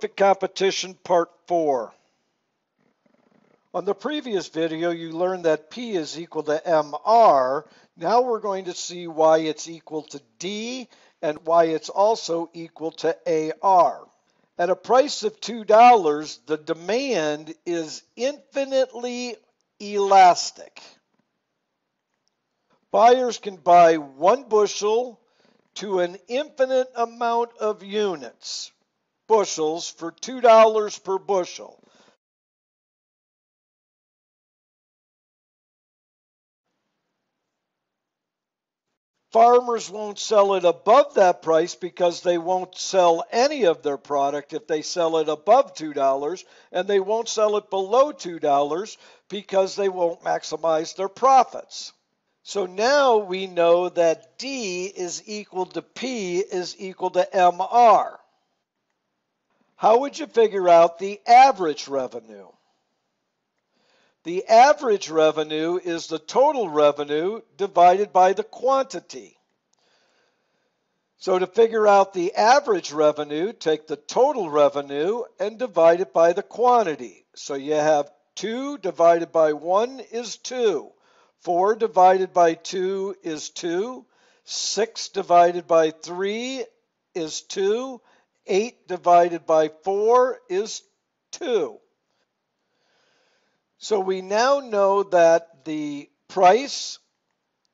Perfect Competition Part 4. On the previous video, you learned that P is equal to MR. Now we're going to see why it's equal to D and why it's also equal to AR. At a price of $2, the demand is infinitely elastic. Buyers can buy 1 bushel to an infinite amount of units, bushels, for $2 per bushel. Farmers won't sell it above that price because they won't sell any of their product if they sell it above $2, and they won't sell it below $2 because they won't maximize their profits. So now we know that D is equal to P is equal to MR. How would you figure out the average revenue? The average revenue is the total revenue divided by the quantity. So to figure out the average revenue, take the total revenue and divide it by the quantity. So you have 2 divided by 1 is 2. 4 divided by 2 is 2. 6 divided by 3 is 2. 8 divided by 4 is 2. So we now know that the price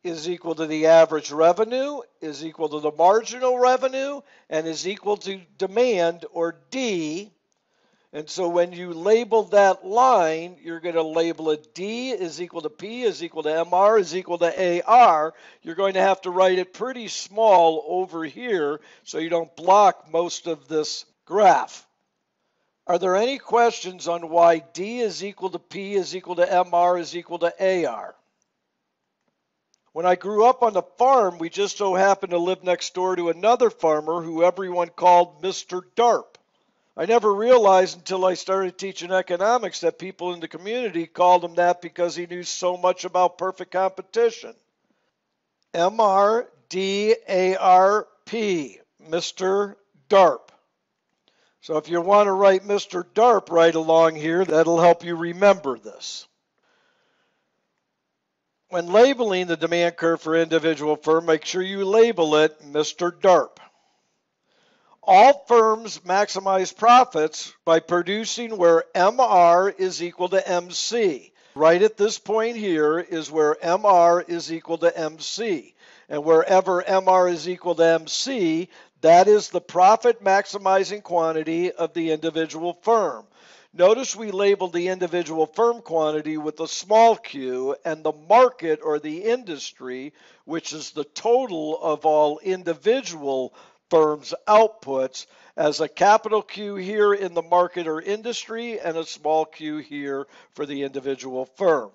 is equal to the average revenue, is equal to the marginal revenue, and is equal to demand, or D. And so when you label that line, you're going to label it D is equal to P is equal to MR is equal to AR. You're going to have to write it pretty small over here so you don't block most of this graph. Are there any questions on why D is equal to P is equal to MR is equal to AR? When I grew up on the farm, we just so happened to live next door to another farmer who everyone called Mr. Darp. I never realized until I started teaching economics that people in the community called him that because he knew so much about perfect competition. MR, D, AR, P, Mr. Darp. So if you want to write Mr. Darp right along here, that'll help you remember this. When labeling the demand curve for individual firm, make sure you label it Mr. Darp. All firms maximize profits by producing where MR is equal to MC. Right at this point here is where MR is equal to MC. And wherever MR is equal to MC, that is the profit maximizing quantity of the individual firm. Notice we labeled the individual firm quantity with a small q and the market or the industry, which is the total of all individual firms' outputs, as a capital Q here in the market or industry and a small q here for the individual firm.